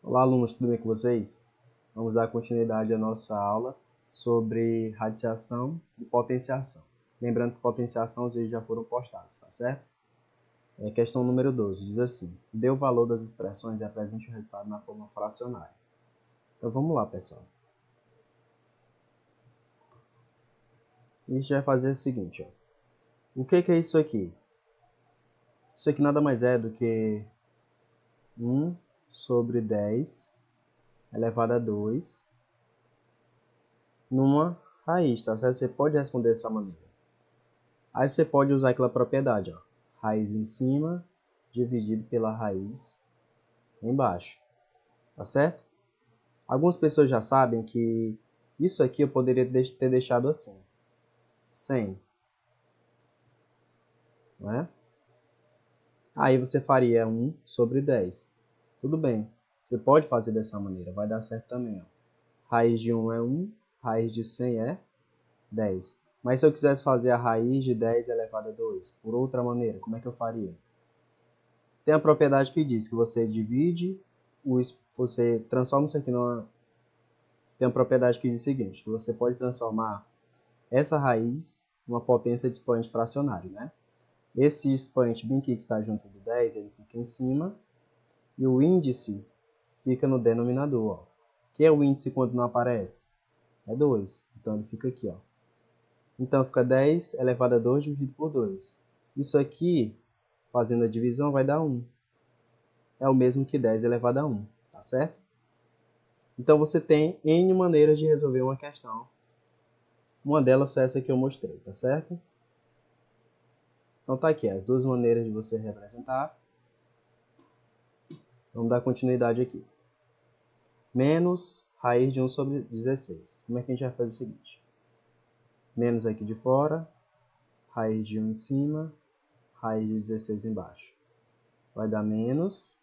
Olá, alunos, tudo bem com vocês? Vamos dar continuidade à nossa aula sobre radiciação e potenciação. Lembrando que potenciação os vídeos já foram postados, tá certo? Questão número 12, diz assim: dê o valor das expressões e apresente o resultado na forma fracionária. Então vamos lá, pessoal. A gente vai fazer o seguinte, ó. O que é isso aqui? Isso aqui nada mais é do que 1 sobre 10 elevado a 2 numa raiz, tá certo? Você pode responder dessa maneira. Aí você pode usar aquela propriedade, ó. Raiz em cima dividido pela raiz embaixo, tá certo? Algumas pessoas já sabem que isso aqui eu poderia ter deixado assim, 100, não é? Aí você faria 1 sobre 10. Tudo bem, você pode fazer dessa maneira, vai dar certo também, ó. Raiz de 1 é 1, raiz de 100 é 10. Mas se eu quisesse fazer a raiz de 10 elevado a 2, por outra maneira, como é que eu faria? Tem a propriedade que diz que você divide, você transforma isso aqui numa... Tem a propriedade que diz o seguinte, que você pode transformar essa raiz numa potência de expoente fracionário, né? Esse expoente bem aqui que está junto do 10, ele fica em cima, e o índice fica no denominador, ó. Que é o índice quando não aparece? É 2, então ele fica aqui, ó. Então fica 10 elevado a 2 dividido por 2. Isso aqui, fazendo a divisão, vai dar 1. É o mesmo que 10 elevado a 1, tá certo? Então você tem N maneiras de resolver uma questão. Uma delas é essa que eu mostrei, tá certo? Então tá aqui, as duas maneiras de você representar. Vamos dar continuidade aqui. Menos raiz de 1 sobre 16. Como é que a gente vai fazer o seguinte? Menos aqui de fora, raiz de 1 em cima, raiz de 16 embaixo. Vai dar menos,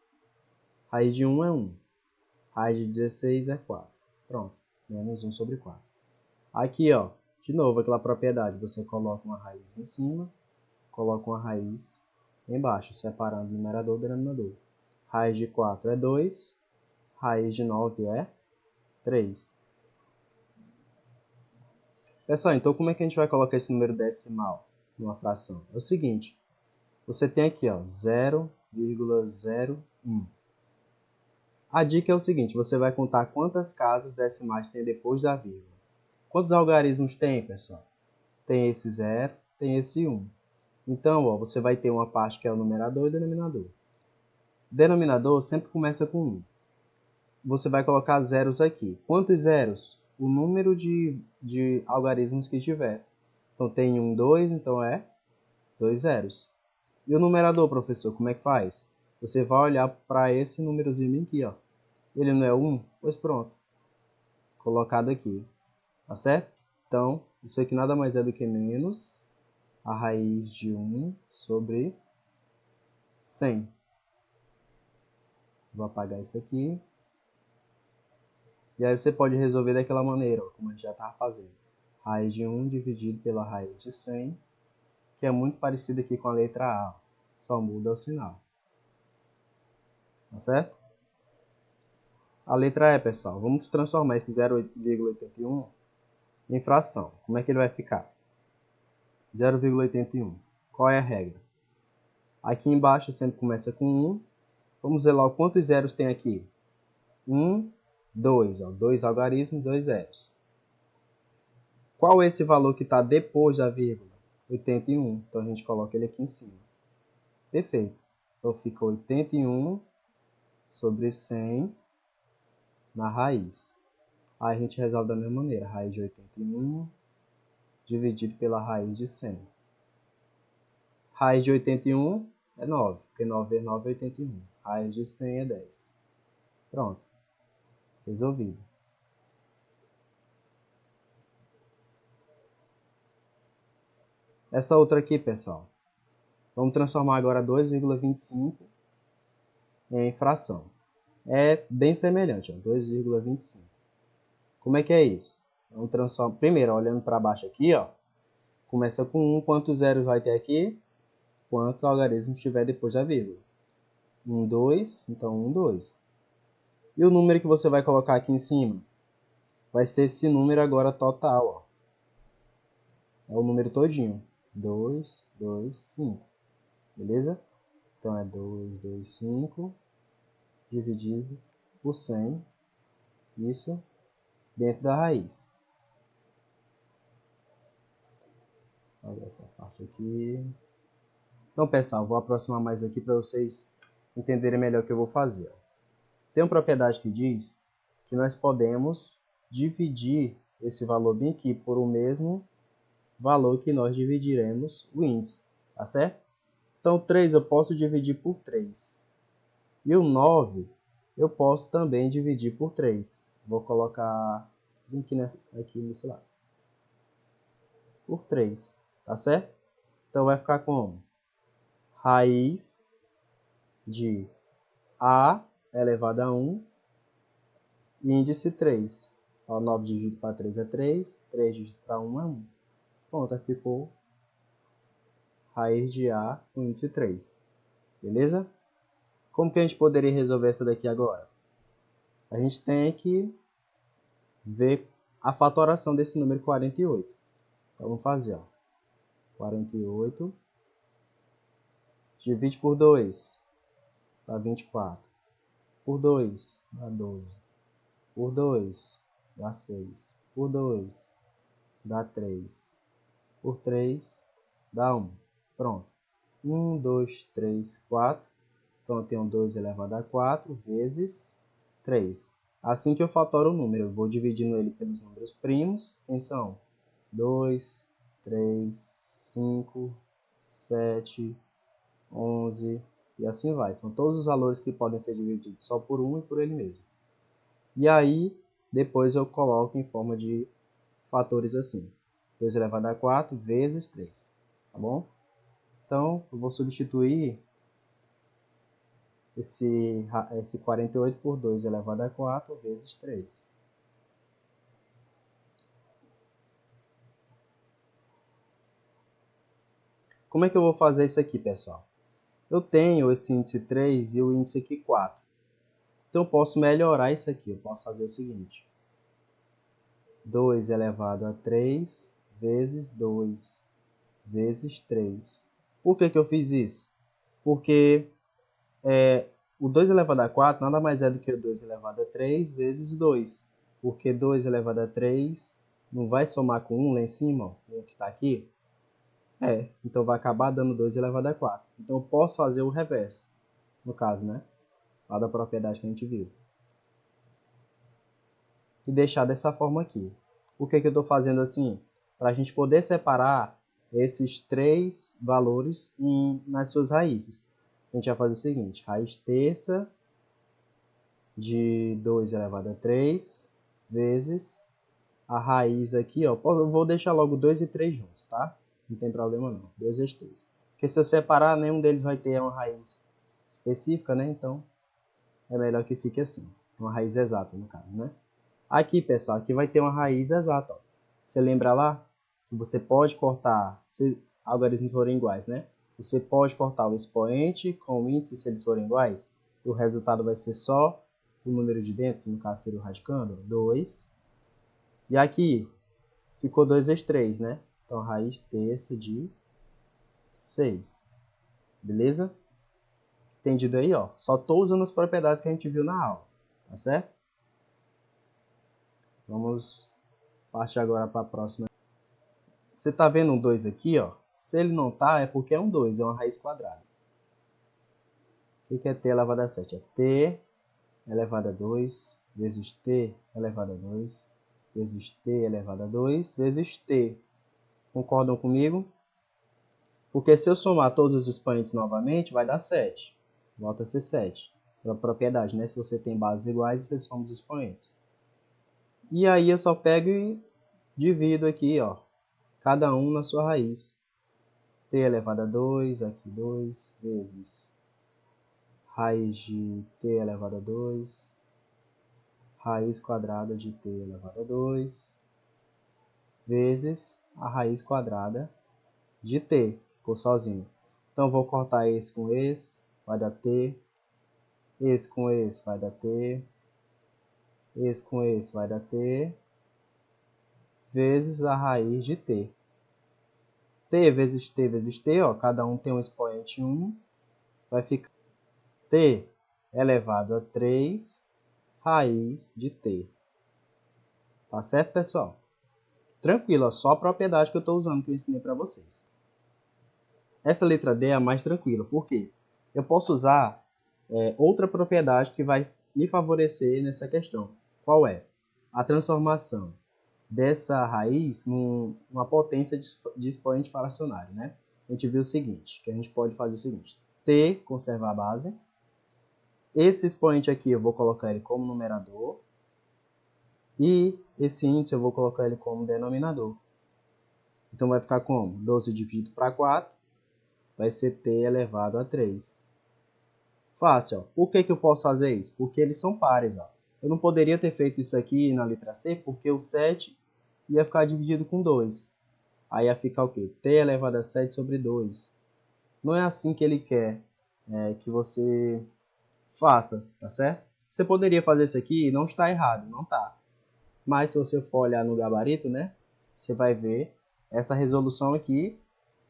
raiz de 1 é 1, raiz de 16 é 4. Pronto, menos 1 sobre 4. Aqui, ó, de novo aquela propriedade, você coloca uma raiz em cima, coloca uma raiz embaixo, separando o numerador do denominador. Raiz de 4 é 2, raiz de 9 é 3. Pessoal, então como é que a gente vai colocar esse número decimal numa fração? É o seguinte, você tem aqui, ó, 0,01. A dica é o seguinte, você vai contar quantas casas decimais tem depois da vírgula. Quantos algarismos tem, pessoal? Tem esse 0, tem esse 1. Então, ó, você vai ter uma parte que é o numerador e o denominador. Denominador sempre começa com 1. Você vai colocar zeros aqui. Quantos zeros? O número de algarismos que tiver. Então, tem 1, 2, então é 2 zeros. E o numerador, professor, como é que faz? Você vai olhar para esse númerozinho aqui, ó. Ele não é 1? Pois pronto. Colocado aqui. Tá certo? Então, isso aqui nada mais é do que menos a raiz de 1 sobre 100. Vou apagar isso aqui. E aí você pode resolver daquela maneira, ó, como a gente já estava fazendo. Raiz de 1 dividido pela raiz de 100, que é muito parecido aqui com a letra A. Só muda o sinal. Tá certo? A letra E, pessoal. Vamos transformar esse 0,81 em fração. Como é que ele vai ficar? 0,81. Qual é a regra? Aqui embaixo sempre começa com 1. Vamos ver lá quantos zeros tem aqui. 1, 2. 2 algarismos, 2 zeros. Qual é esse valor que está depois da vírgula? 81. Então a gente coloca ele aqui em cima. Perfeito. Então fica 81 sobre 100 na raiz. Aí a gente resolve da mesma maneira. Raiz de 81 dividido pela raiz de 100. Raiz de 81 é 9, porque 9 vezes 9 é 81. Raiz de 100 é 10. Pronto. Resolvido. Essa outra aqui, pessoal. Vamos transformar agora 2,25 em fração. É bem semelhante, 2,25. Como é que é isso? Vamos transformar. Primeiro, olhando para baixo aqui, ó, começa com 1. Quantos zeros vai ter aqui? Quantos algarismos tiver depois da vírgula. 1, 2, então 1, 2. E o número que você vai colocar aqui em cima? Vai ser esse número agora total, ó. É o número todinho. 2, 2, 5. Beleza? Então é 2, 2, 5 dividido por 100. Isso dentro da raiz. Olha essa parte aqui. Então, pessoal, vou aproximar mais aqui para vocês entenderem melhor o que eu vou fazer. Tem uma propriedade que diz que nós podemos dividir esse valor bem aqui por o mesmo valor que nós dividiremos o índice, tá certo? Então, 3 eu posso dividir por 3. E o 9 eu posso também dividir por 3. Vou colocar aqui nesse lado. Por 3, tá certo? Então, vai ficar como? Raiz de A elevado a 1 índice 3. Ó, 9 dividido para 3 é 3, 3 dividido para 1 é 1. Pronto, aí ficou raiz de A com índice 3. Beleza? Como que a gente poderia resolver essa daqui agora? A gente tem que ver a fatoração desse número 48. Então, vamos fazer, ó. 48 divide por 2, dá 24. Por 2, dá 12. Por 2, dá 6. Por 2, dá 3. Por 3, dá 1. Pronto. 1, 2, 3, 4. Então, eu tenho 2 elevado a 4 vezes 3. Assim que eu fatoro o número, eu vou dividindo ele pelos números primos. Quem são? 2, 3, 5, 7, 11 e assim vai. São todos os valores que podem ser divididos só por 1 e por ele mesmo. E aí, depois eu coloco em forma de fatores assim. 2 elevado a 4 vezes 3. Tá bom? Então, eu vou substituir esse 48 por 2 elevado a 4 vezes 3. Como é que eu vou fazer isso aqui, pessoal? Eu tenho esse índice 3 e o índice aqui 4. Então, eu posso melhorar isso aqui. Eu posso fazer o seguinte. 2 elevado a 3 vezes 2 vezes 3. Por que eu fiz isso? Porque o 2 elevado a 4 nada mais é do que o 2 elevado a 3 vezes 2. Porque 2 elevado a 3 não vai somar com 1 lá em cima, ó, o que está aqui? Então vai acabar dando 2 elevado a 4. Então eu posso fazer o reverso, no caso, né? Lá da propriedade que a gente viu. E deixar dessa forma aqui. Por que eu estou fazendo assim? Para a gente poder separar esses três valores nas suas raízes. A gente vai fazer o seguinte. Raiz terça de 2 elevado a 3 vezes a raiz aqui, ó. Eu vou deixar logo 2 e 3 juntos, tá? Não tem problema não. 2 vezes 3. Porque se eu separar, nenhum deles vai ter uma raiz específica, né? Então, é melhor que fique assim. Uma raiz exata, no caso, né? Aqui, pessoal, aqui vai ter uma raiz exata, ó. Você lembra lá que você pode cortar, se algarismos forem iguais, né? Você pode cortar o expoente com o índice se eles forem iguais. E o resultado vai ser só o número de dentro, que no caso seria o radicando, 2. E aqui ficou 2 vezes 3, né? Então, raiz terça de 6. Beleza? Entendido aí, ó. Só estou usando as propriedades que a gente viu na aula. Tá certo? Vamos partir agora para a próxima. Você está vendo um 2 aqui, ó? Se ele não tá, é porque é um 2, é uma raiz quadrada. O que é t elevado a 7? É t elevado a 2 vezes t elevado a 2 vezes t elevado a 2 vezes t. Concordam comigo? Porque se eu somar todos os expoentes novamente, vai dar 7. Volta a ser 7. Pela propriedade, né? Se você tem bases iguais, você soma os expoentes. E aí eu só pego e divido aqui, ó. Cada um na sua raiz. T elevado a 2, aqui 2, vezes raiz de t elevado a 2, raiz quadrada de t elevado a 2, vezes a raiz quadrada de t, ficou sozinho. Então, vou cortar esse com esse, vai dar t Esse com esse vai dar T. Esse com esse vai dar T. Vezes a raiz de T. T vezes T vezes T, ó, cada um tem um expoente 1. Vai ficar T elevado a 3 raiz de T. Tá certo, pessoal? Tranquilo, ó, só a propriedade que eu estou usando que eu ensinei para vocês. Essa letra D é a mais tranquila, por quê? Eu posso usar outra propriedade que vai me favorecer nessa questão. Qual é? A transformação dessa raiz numa potência de expoente fracionário, né? A gente viu o seguinte, que a gente pode fazer o seguinte. T, conservar a base. Esse expoente aqui eu vou colocar ele como numerador. E esse índice eu vou colocar ele como denominador. Então vai ficar como? 12 dividido para 4 vai ser t elevado a 3. Fácil, ó. Por que eu posso fazer isso? Porque eles são pares, ó. Eu não poderia ter feito isso aqui na letra C, porque o 7 ia ficar dividido com 2. Aí ia ficar o quê? T elevado a 7 sobre 2. Não é assim que ele quer que você faça, tá certo? Você poderia fazer isso aqui e não está errado, não tá. Mas se você for olhar no gabarito, né? Você vai ver essa resolução aqui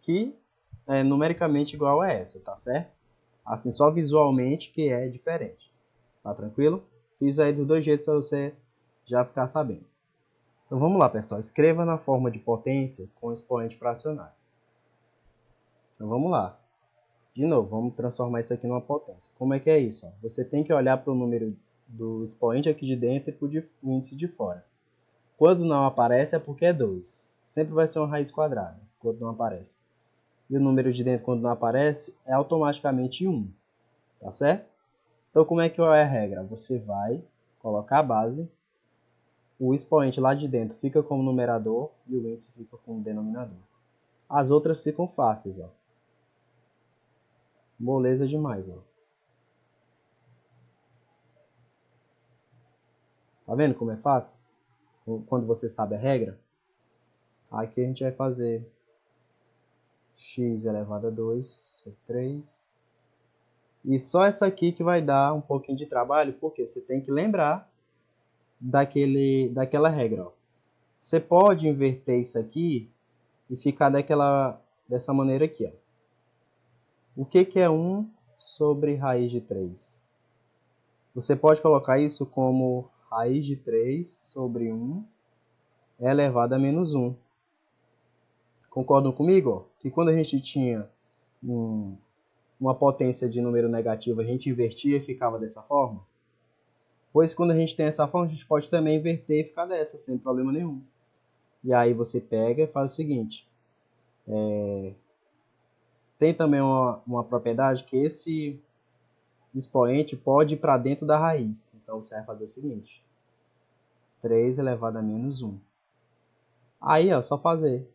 que é numericamente igual a essa, tá certo? Assim, só visualmente que é diferente. Tá tranquilo? Fiz aí dos dois jeitos para você já ficar sabendo. Então vamos lá, pessoal. Escreva na forma de potência com expoente fracionário. Então vamos lá. De novo, vamos transformar isso aqui numa potência. Como é que é isso? Você tem que olhar para o número do expoente aqui de dentro e para o índice de fora. Quando não aparece é porque é 2. Sempre vai ser uma raiz quadrada, quando não aparece. E o número de dentro, quando não aparece, é automaticamente 1. Tá certo? Então, como é que é a regra? Você vai colocar a base, o expoente lá de dentro fica como numerador e o índice fica como denominador. As outras ficam fáceis, ó. Moleza demais, ó. Tá vendo como é fácil? Quando você sabe a regra. Aqui a gente vai fazer x elevado a 2 sobre 3. E só essa aqui que vai dar um pouquinho de trabalho, porque você tem que lembrar daquela regra. Ó. Você pode inverter isso aqui e ficar dessa maneira aqui. Ó. O que é 1 sobre raiz de 3? Você pode colocar isso como raiz de 3 sobre 1 elevado a menos 1. Concordam comigo? Ó? Que quando a gente tinha uma potência de número negativo, a gente invertia e ficava dessa forma? Pois quando a gente tem essa forma, a gente pode também inverter e ficar dessa, sem problema nenhum. E aí você pega e faz o seguinte. Tem também uma propriedade que esse expoente pode ir para dentro da raiz. Então você vai fazer o seguinte. 3 elevado a menos 1. Aí, ó, só fazer.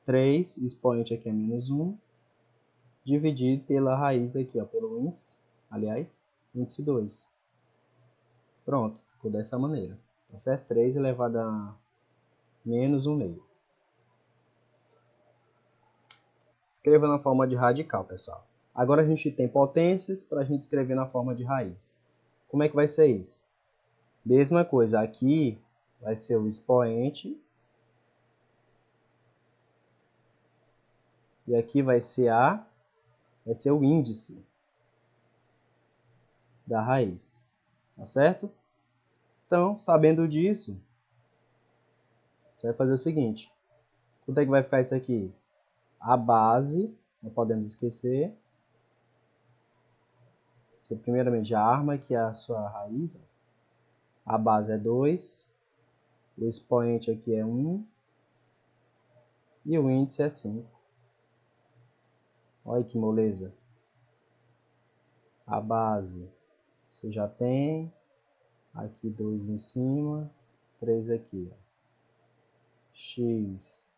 3, expoente aqui é menos 1, dividido pela raiz aqui, ó, pelo índice, aliás, índice 2. Pronto, ficou dessa maneira. Tá certo? 3 elevado a menos 1 meio. Escreva na forma de radical, pessoal. Agora a gente tem potências para a gente escrever na forma de raiz. Como é que vai ser isso? Mesma coisa, aqui vai ser o expoente. E aqui vai ser o índice da raiz. Tá certo? Então, sabendo disso, você vai fazer o seguinte. Quanto é que vai ficar isso aqui? A base, não podemos esquecer. Você primeiramente já arma aqui a sua raiz. A base é 2. O expoente aqui é 1. E o índice é 5. Olha que moleza. A base você já tem. Aqui 2 em cima. 3 aqui. Ó. X.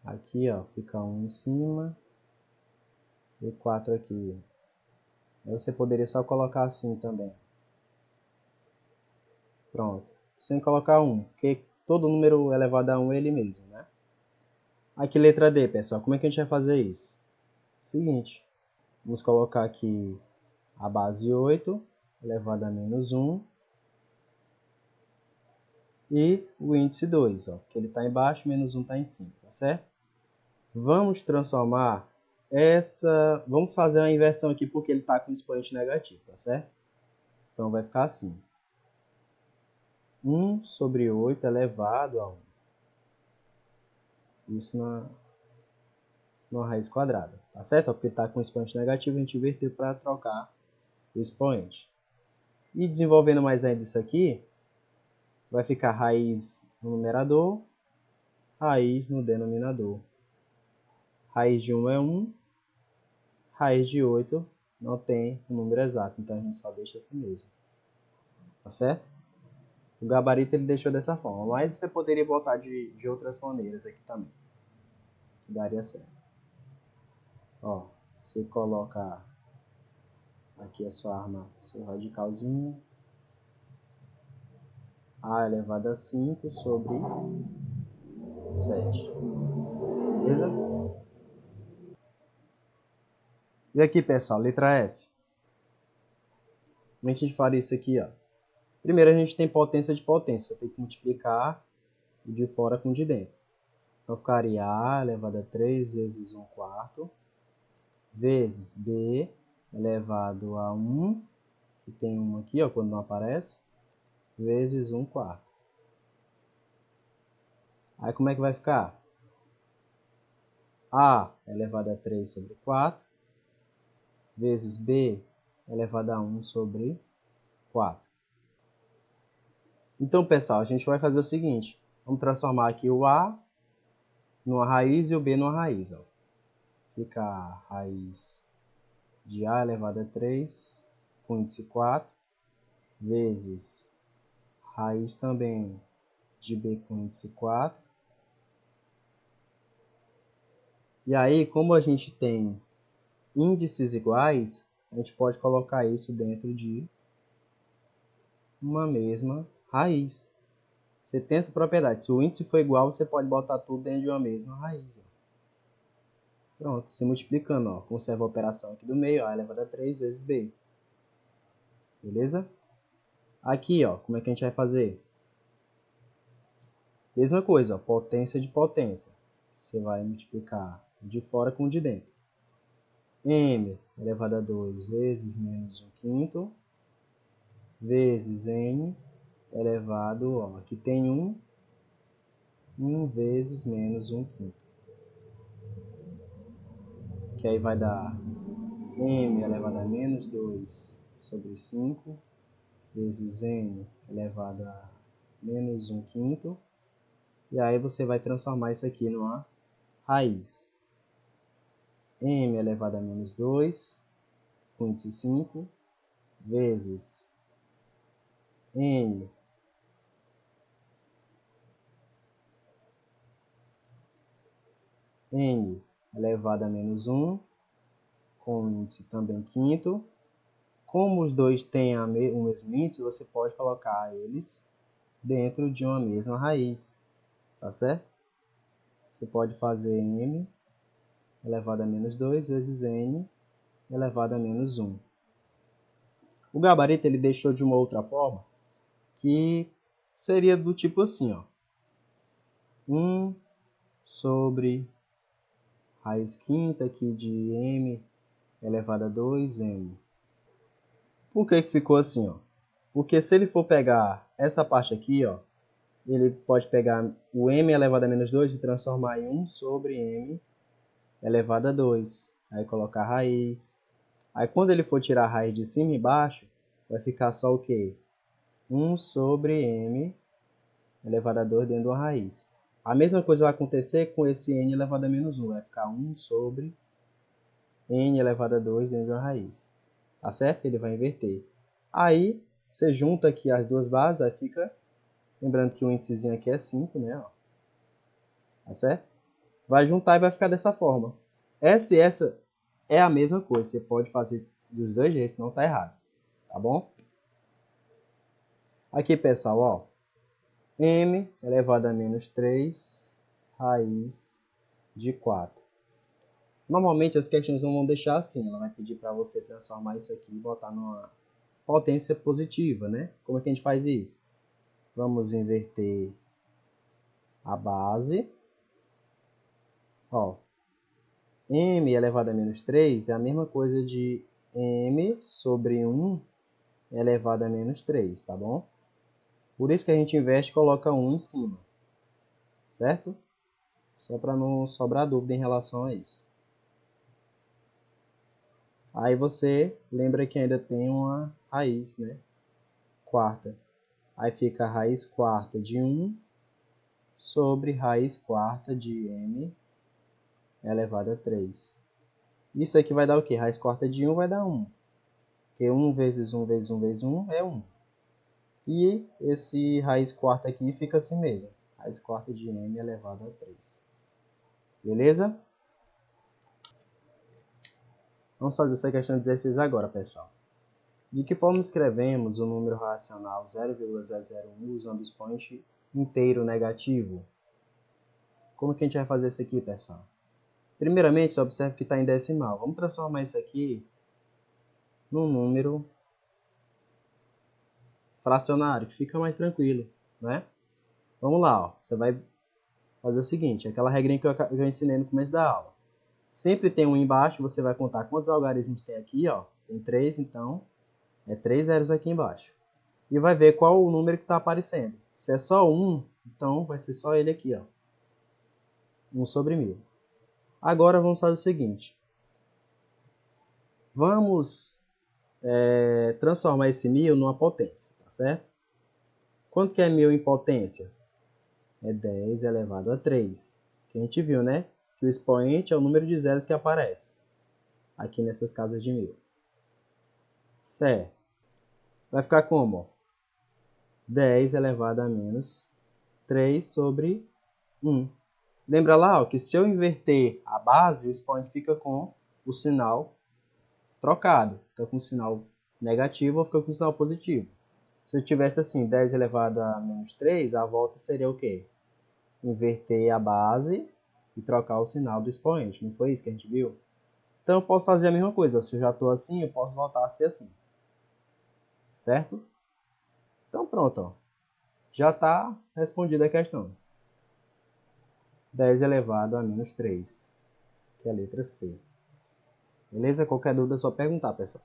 Aqui ó, fica 1 em cima. E 4 aqui. Aí você poderia só colocar assim também. Pronto. Sem colocar 1. Porque todo número elevado a 1 é ele mesmo, né? Aqui letra D, pessoal. Como é que a gente vai fazer isso? Seguinte. Vamos colocar aqui a base 8 elevado a menos 1 e o índice 2, ó, porque ele está embaixo, menos 1 está em cima, tá certo? Vamos transformar vamos fazer uma inversão aqui porque ele está com expoente negativo, tá certo? Então vai ficar assim. 1 sobre 8 elevado a 1. Isso numa raiz quadrada, tá certo? Porque está com expoente negativo, a gente inverteu para trocar o expoente. E desenvolvendo mais ainda isso aqui, vai ficar raiz no numerador, raiz no denominador. Raiz de 1 é 1, raiz de 8 não tem o número exato, então a gente só deixa assim mesmo. Tá certo? O gabarito ele deixou dessa forma, mas você poderia botar de outras maneiras aqui também, que daria certo. Ó, você coloca aqui a sua arma, seu radicalzinho, a elevado a 5 sobre 7. Beleza? E aqui, pessoal, letra F. Como é que a gente faria isso aqui, ó? Primeiro a gente tem potência de potência, tem que multiplicar o de fora com o de dentro. Então ficaria A elevado a 3 vezes 1 quarto, vezes B elevado a 1, que tem 1 aqui, ó, quando não aparece, vezes 1 quarto. Aí como é que vai ficar? A elevado a 3 sobre 4, vezes B elevado a 1 sobre 4. Então, pessoal, a gente vai fazer o seguinte. Vamos transformar aqui o A numa raiz e o B numa raiz. Ó. Fica a raiz de A elevado a 3 com índice 4, vezes raiz também de B com índice 4. E aí, como a gente tem índices iguais, a gente pode colocar isso dentro de uma mesma raiz. Você tem essa propriedade. Se o índice for igual, você pode botar tudo dentro de uma mesma raiz. Ó. Pronto, se multiplicando, ó, conserva a operação aqui do meio, A elevado a 3 vezes B. Beleza? Aqui, ó, como é que a gente vai fazer? Mesma coisa, ó, potência de potência. Você vai multiplicar de fora com o de dentro. M elevado a 2 vezes menos 1 quinto, vezes N elevado, ó, aqui tem 1 vezes menos 1 quinto. Que aí vai dar M elevado a menos 2 sobre 5, vezes N elevado a menos 1 quinto. E aí você vai transformar isso aqui numa raiz. M elevado a menos 2, com índice 5, vezes N elevado a menos 1, com índice também quinto. Como os dois têm o mesmo índice, você pode colocar eles dentro de uma mesma raiz, tá certo? Você pode fazer M elevado a menos 2 vezes N elevado a menos 1. O gabarito ele deixou de uma outra forma, que seria do tipo assim, ó. 1 sobre raiz quinta aqui de M elevado a 2M. Por que ficou assim, ó? Porque se ele for pegar essa parte aqui, ó, ele pode pegar o M elevado a menos 2 e transformar em 1 sobre M elevado a 2. Aí colocar a raiz. Aí quando ele for tirar a raiz de cima e embaixo, vai ficar só o quê? 1 sobre M elevado a 2 dentro de uma raiz. A mesma coisa vai acontecer com esse N elevado a menos 1. Vai ficar 1 sobre N elevado a 2 dentro de uma raiz. Tá certo? Ele vai inverter. Aí, você junta aqui as duas bases, aí fica... Lembrando que o índicezinho aqui é 5, né? Ó. Tá certo? Vai juntar e vai ficar dessa forma. Essa e essa é a mesma coisa. Você pode fazer dos dois jeitos, não tá errado. Tá bom? Aqui, pessoal, ó. M elevado a menos 3 raiz de 4. Normalmente as questões não vão deixar assim, ela vai pedir para você transformar isso aqui e botar numa potência positiva, né? Como é que a gente faz isso? Vamos inverter a base. Ó, m elevado a menos 3 é a mesma coisa de m sobre 1 elevado a menos 3, tá bom? Por isso que a gente inverte e coloca 1 em cima, certo? Só para não sobrar dúvida em relação a isso. Aí você lembra que ainda tem uma raiz, né? Quarta. Aí fica a raiz quarta de 1 sobre raiz quarta de m elevado a 3. Isso aqui vai dar o quê? Raiz quarta de 1 vai dar 1. Porque 1 vezes 1 vezes 1 vezes 1 é 1. E esse raiz quarta aqui fica assim mesmo. Raiz quarta de m elevado a 3. Beleza? Vamos fazer essa questão de 16 agora, pessoal. De que forma escrevemos o número racional 0,001 usando o expoente inteiro negativo? Como que a gente vai fazer isso aqui, pessoal? Primeiramente, você observa que está em decimal. Vamos transformar isso aqui num número fracionário, que fica mais tranquilo, né? Vamos lá, ó. Você vai fazer o seguinte, aquela regrinha que eu ensinei no começo da aula. Sempre tem um embaixo, você vai contar quantos algarismos tem aqui, ó. Tem 3, então é 3 zeros aqui embaixo. E vai ver qual o número que está aparecendo. Se é só 1, então vai ser só ele aqui, ó. 1 sobre 1000. Agora vamos fazer o seguinte. Vamos transformar esse 1000 numa potência, tá certo? Quanto que é 1000 em potência? É 10 elevado a 3. Que a gente viu, né? Que o expoente é o número de zeros que aparece aqui nessas casas de 1000. Certo. Vai ficar como? 10 elevado a menos 3 sobre 1. Lembra lá, ó, que se eu inverter a base, o expoente fica com o sinal trocado. Fica com o sinal negativo ou fica com o sinal positivo. Se eu tivesse assim, 10 elevado a menos 3, a volta seria o quê? Inverter a base e trocar o sinal do expoente. Não foi isso que a gente viu? Então eu posso fazer a mesma coisa. Se eu já estou assim, eu posso voltar a ser assim. Certo? Então pronto, ó. Já está respondida a questão. 10 elevado a menos 3, que é a letra C. Beleza? Qualquer dúvida é só perguntar, pessoal.